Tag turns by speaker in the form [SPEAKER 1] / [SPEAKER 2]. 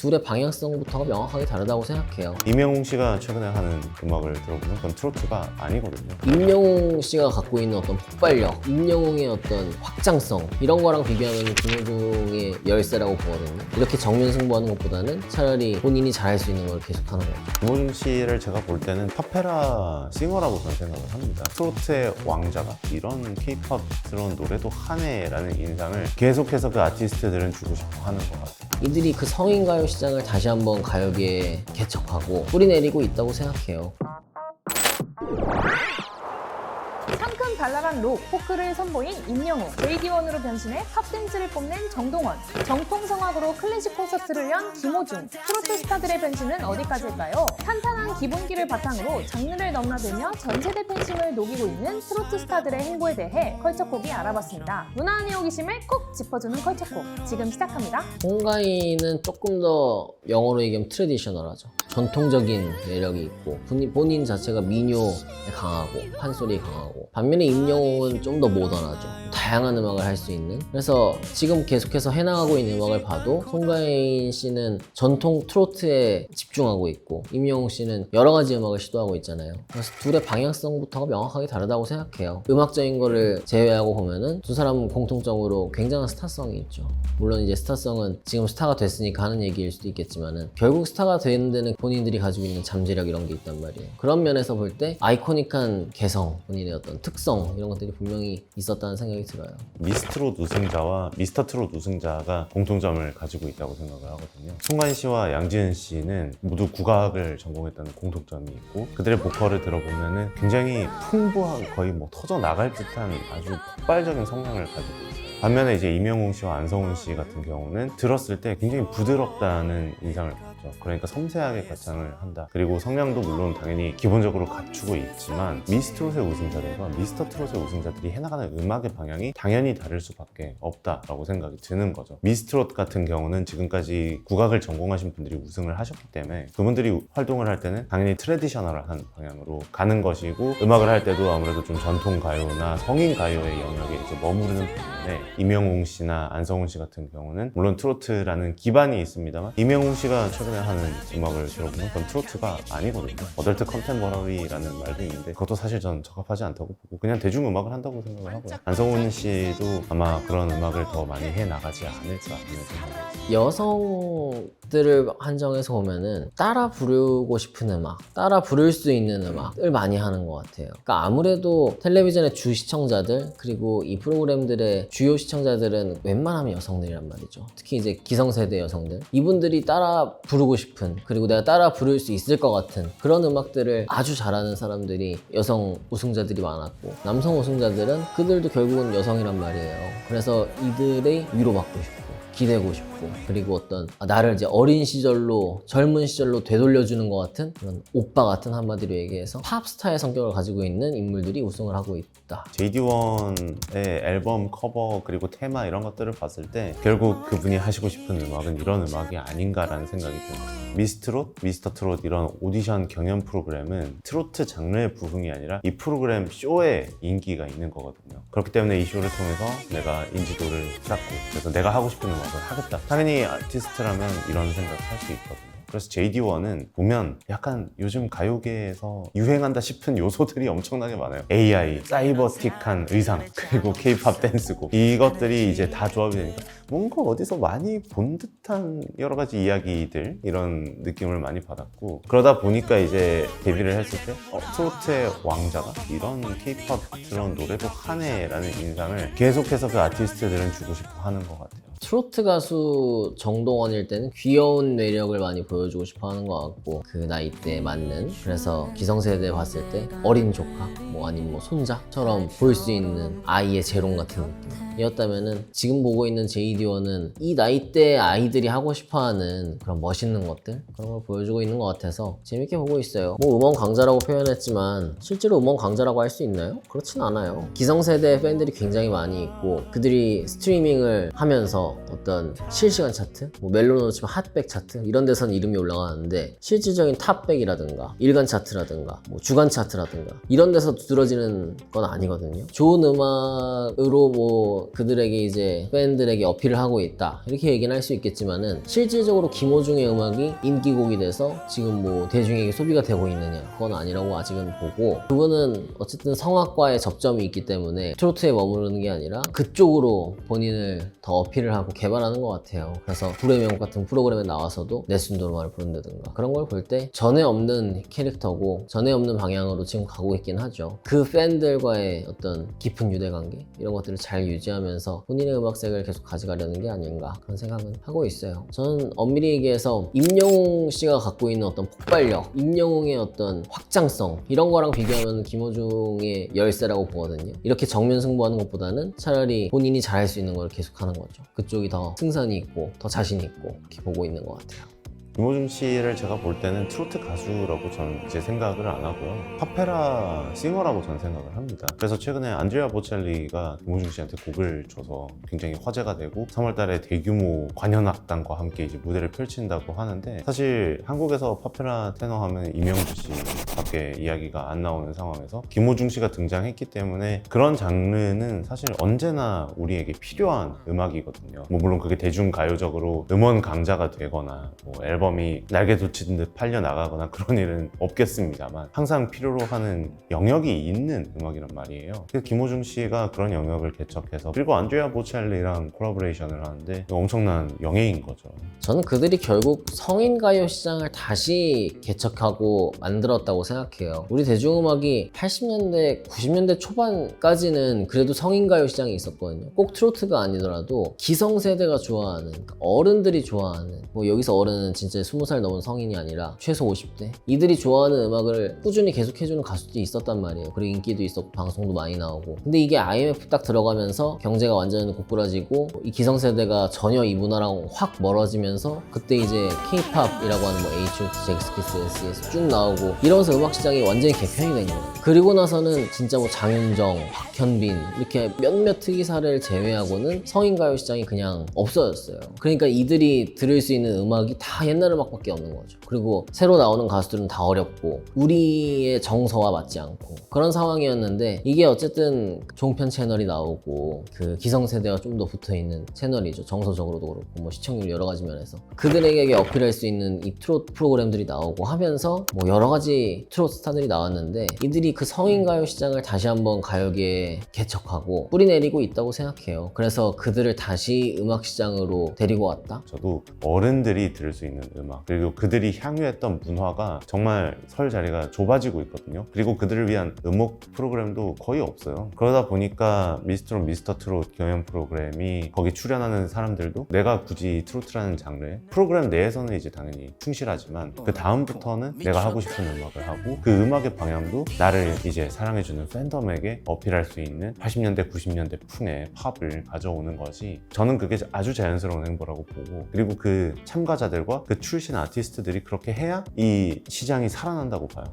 [SPEAKER 1] 둘의 방향성부터가 명확하게 다르다고 생각해요.
[SPEAKER 2] 임영웅 씨가 최근에 하는 음악을 들어보면 그건 트로트가 아니거든요.
[SPEAKER 1] 임영웅 씨가 갖고 있는 어떤 폭발력, 임영웅의 어떤 확장성 이런 거랑 비교하면 김호중의 열세라고 보거든요. 이렇게 정면 승부하는 것보다는 차라리 본인이 잘할 수 있는 걸 계속하는 거죠.
[SPEAKER 2] 김호중 씨를 제가 볼 때는 팝페라 싱어라고 저는 생각을 합니다. 트로트의 왕자가 이런 케이팝스러운 노래도 하네라는 인상을 계속해서 그 아티스트들은 주고 싶어 하는 것 같아요.
[SPEAKER 1] 이들이 그 성인 가요 시장을 다시 한번 가요계에 개척하고 뿌리내리고 있다고 생각해요.
[SPEAKER 3] 상큼 발랄한 록, 포크를 선보인 임영웅, JD1으로 변신해 팝댄스를 뽐낸 정동원, 정통성악으로 클래식 콘서트를 연 김호중, 트로트 스타들의 변신은 어디까지일까요? 탄탄한 기본기를 바탕으로 장르를 넘나들며 전세대 팬심을 녹이고 있는 트로트 스타들의 행보에 대해 컬처콕이 알아봤습니다. 문화의 호기심을 꼭 짚어주는 컬처콕, 지금 시작합니다.
[SPEAKER 1] 홍가인은 조금 더 영어로 얘기하면 트레디셔널하죠. 전통적인 매력이 있고 본인 자체가 민요에 강하고 판소리에 강하고, 반면에 임영웅은 좀 더 모던하죠. 다양한 음악을 할 수 있는. 그래서 지금 계속해서 해나가고 있는 음악을 봐도 송가인 씨는 전통 트로트에 집중하고 있고 임영웅 씨는 여러 가지 음악을 시도하고 있잖아요. 그래서 둘의 방향성부터가 명확하게 다르다고 생각해요. 음악적인 거를 제외하고 보면은 두 사람은 공통적으로 굉장한 스타성이 있죠. 물론 이제 스타성은 지금 스타가 됐으니까 하는 얘기일 수도 있겠지만은 결국 스타가 되는 데는 본인들이 가지고 있는 잠재력 이런 게 있단 말이에요. 그런 면에서 볼 때 아이코닉한 개성, 본인의 어떤 특성 이런 것들이 분명히 있었다는 생각이 들어요.
[SPEAKER 2] 미스트롯 우승자와 미스터 트롯 우승자가 공통점을 가지고 있다고 생각을 하거든요. 송가인 씨와 양지은 씨는 모두 국악을 전공했다는 공통점이 있고, 그들의 보컬을 들어보면은 굉장히 풍부하고 거의 뭐 터져 나갈 듯한 아주 폭발적인 성량을 가지고 있어요. 반면에 이제 임영웅 씨와 안성훈 씨 같은 경우는 들었을 때 굉장히 부드럽다는 인상을 받죠. 그러니까 섬세하게 가창을 한다. 그리고 성량도 물론 당연히 기본적으로 갖추고 있지만 미스트롯의 우승자들과 미스터 트롯의 우승자들이 해나가는 음악의 방향이 당연히 다를 수밖에 없다라고 생각이 드는 거죠. 미스트롯 같은 경우는 지금까지 국악을 전공하신 분들이 우승을 하셨기 때문에 그분들이 활동을 할 때는 당연히 트레디셔널한 방향으로 가는 것이고, 음악을 할 때도 아무래도 좀 전통 가요나 성인 가요의 영역에 이제 머무르는 반면에 임영웅 씨나 안성훈 씨 같은 경우는 물론 트로트라는 기반이 있습니다만, 임영웅 씨가 최근에 하는 음악을 들어보면 그건 트로트가 아니거든요. 어덜트 컨템퍼러리라는 말도 있는데 그것도 사실 저는 적합하지 않다고 보고 그냥 대중음악을 한다고 생각을 하고요. 안성훈 씨도 아마 그런 음악을 더 많이 해나가지 않을까 하는 생각이 있어요.
[SPEAKER 1] 여성들을 한정해서 보면은 따라 부르고 싶은 음악, 따라 부를 수 있는 음악을 많이 하는 것 같아요. 그러니까 아무래도 텔레비전의 주 시청자들, 그리고 이 프로그램들의 주요 시청자들은 웬만하면 여성들이란 말이죠. 특히 이제 기성세대 여성들, 이분들이 따라 부르고 싶은, 그리고 내가 따라 부를 수 있을 것 같은 그런 음악들을 아주 잘하는 사람들이 여성 우승자들이 많았고, 남성 우승자들은 그들도 결국은 여성이란 말이에요. 그래서 이들의 위로받고 싶고 기대고 싶고, 그리고 어떤 나를 이제 어린 시절로, 젊은 시절로 되돌려주는 것 같은 그런 오빠 같은, 한마디로 얘기해서 팝스타의 성격을 가지고 있는 인물들이 우승을 하고 있다.
[SPEAKER 2] JD1의 앨범 커버 그리고 테마 이런 것들을 봤을 때 결국 그분이 하시고 싶은 음악은 이런 음악이 아닌가라는 생각이 듭니다. 미스트롯, 미스터 트롯 이런 오디션 경연 프로그램은 트로트 장르의 부흥이 아니라 이 프로그램 쇼에 인기가 있는 거거든요. 그렇기 때문에 이 쇼를 통해서 내가 인지도를 쌓고, 그래서 내가 하고 싶은 음악을 하겠다. 당연히 아티스트라면 이런 생각을 할 수 있거든요. 그래서 JD1은 보면 약간 요즘 가요계에서 유행한다 싶은 요소들이 엄청나게 많아요. AI, 사이버틱한 의상, 그리고 K-팝 댄스곡, 이것들이 이제 다 조합이 되니까 뭔가 어디서 많이 본 듯한 여러 가지 이야기들, 이런 느낌을 많이 받았고, 그러다 보니까 이제 데뷔를 했을 때 트로트의 왕자가 이런 K-팝스러운 노래도 하네라는 인상을 계속해서 그 아티스트들은 주고 싶어 하는 것 같아요.
[SPEAKER 1] 트로트 가수 정동원일 때는 귀여운 매력을 많이 보여주고 싶어 하는 것 같고, 그 나이대에 맞는, 그래서 기성세대 봤을 때 어린 조카, 뭐 아니면 뭐 손자처럼 볼 수 있는 아이의 재롱 같은 느낌이었다면은, 지금 보고 있는 JD1은 이 나이대 아이들이 하고 싶어하는 그런 멋있는 것들, 그런 걸 보여주고 있는 것 같아서 재밌게 보고 있어요. 뭐 음원 강자라고 표현했지만 실제로 음원 강자라고 할 수 있나요? 그렇진 않아요. 기성세대 팬들이 굉장히 많이 있고, 그들이 스트리밍을 하면서 어떤 실시간 차트, 뭐 멜로노 치면 핫백 차트 이런 데서는 이름이 올라가는데, 실질적인 탑백이라든가 일간 차트라든가 뭐 주간 차트라든가 이런 데서 두드러지는 건 아니거든요. 좋은 음악으로 뭐 뭐 그들에게 이제 팬들에게 어필을 하고 있다 이렇게 얘기는 할 수 있겠지만은 실질적으로 김호중의 음악이 인기곡이 돼서 지금 뭐 대중에게 소비가 되고 있느냐 그건 아니라고 아직은 보고, 그분은 어쨌든 성악과의 접점이 있기 때문에 트로트에 머무르는 게 아니라 그쪽으로 본인을 더 어필을 하고 개발하는 것 같아요. 그래서 불의 명곡 같은 프로그램에 나와서도 내 순도로만을 부른다든가 그런 걸 볼 때 전에 없는 캐릭터고 전에 없는 방향으로 지금 가고 있긴 하죠. 그 팬들과의 어떤 깊은 유대관계 이런 것들을 잘 유지하면서 본인의 음악색을 계속 가져가려는 게 아닌가 그런 생각은 하고 있어요. 저는 엄밀히 얘기해서 임영웅 씨가 갖고 있는 어떤 폭발력, 임영웅의 어떤 확장성 이런 거랑 비교하면 김호중의 열세라고 보거든요. 이렇게 정면 승부하는 것보다는 차라리 본인이 잘할 수 있는 걸 계속하는 거죠. 그쪽이 더 승산이 있고 더 자신 있고 이렇게 보고 있는 것 같아요.
[SPEAKER 2] 김호중 씨를 제가 볼 때는 트로트 가수라고 저는 이제 생각을 안 하고요. 파페라 싱어라고 저는 생각을 합니다. 그래서 최근에 안드레아 보첼리가 김호중 씨한테 곡을 줘서 굉장히 화제가 되고 3월달에 대규모 관현악단과 함께 이제 무대를 펼친다고 하는데, 사실 한국에서 파페라 테너 하면 이명주 씨밖에 이야기가 안 나오는 상황에서 김호중 씨가 등장했기 때문에 그런 장르는 사실 언제나 우리에게 필요한 음악이거든요. 뭐 물론 그게 대중가요적으로 음원 강자가 되거나 뭐 앨범이 날개 돋친 듯 팔려 나가거나 그런 일은 없겠습니다만 항상 필요로 하는 영역이 있는 음악이란 말이에요. 그래서 김호중 씨가 그런 영역을 개척해서, 그리고 안드레아 보첼리랑 콜라보레이션을 하는데 엄청난 영예인 거죠.
[SPEAKER 1] 저는 그들이 결국 성인 가요 시장을 다시 개척하고 만들었다고 생각해요. 우리 대중음악이 80년대, 90년대 초반까지는 그래도 성인 가요 시장이 있었거든요. 꼭 트로트가 아니더라도 기성세대가 좋아하는, 어른들이 좋아하는, 뭐 여기서 어른은 진짜 20살 넘은 성인이 아니라 최소 50대 이들이 좋아하는 음악을 꾸준히 계속해주는 가수들이 있었단 말이에요. 그리고 인기도 있었고 방송도 많이 나오고. 근데 이게 IMF 딱 들어가면서 경제가 완전히 고꾸라지고 이 기성세대가 전혀 이 문화랑 확 멀어지면서 그때 이제 K-POP이라고 하는 뭐 H.O.T, 잭스키스, S.E.S 쭉 나오고 이러면서 음악 시장이 완전히 개편이 된 거예요. 그리고 나서는 진짜 뭐 장윤정, 박현빈 이렇게 몇몇 특이사를 제외하고는 성인 가요 시장이 그냥 없어졌어요. 그러니까 이들이 들을 수 있는 음악이 다 옛날 음악밖에 없는 거죠. 그리고 새로 나오는 가수들은 다 어렵고 우리의 정서와 맞지 않고 그런 상황이었는데, 이게 어쨌든 종편 채널이 나오고 그 기성세대와 좀 더 붙어있는 채널이죠. 정서적으로도 그렇고 뭐 시청률 여러 가지 면에서 그들에게 어필할 수 있는 이 트로트 프로그램들이 나오고 하면서 뭐 여러 가지 트로트 스타들이 나왔는데, 이들이 그 성인 가요 시장을 다시 한번 가요계에 개척하고 뿌리내리고 있다고 생각해요. 그래서 그들을 다시 음악 시장으로 데리고 왔다?
[SPEAKER 2] 저도 어른들이 들을 수 있는 음악, 그리고 그들이 향유했던 문화가 정말 설 자리가 좁아지고 있거든요. 그리고 그들을 위한 음악 프로그램도 거의 없어요. 그러다 보니까 미스터 트롯 경연 프로그램이 거기 출연하는 사람들도 내가 굳이 트로트라는 장르에 프로그램 내에서는 이제 당연히 충실하지만 그 다음부터는 내가 하고 싶은 음악을 하고 그 음악의 방향도 나를 이제 사랑해주는 팬덤에게 어필할 수 있는 80년대 90년대 풍의 팝을 가져오는 것이, 저는 그게 아주 자연스러운 행보라고 보고, 그리고 그 참가자들과 그 출신 아티스트들이 그렇게 해야 이 시장이 살아난다고 봐요.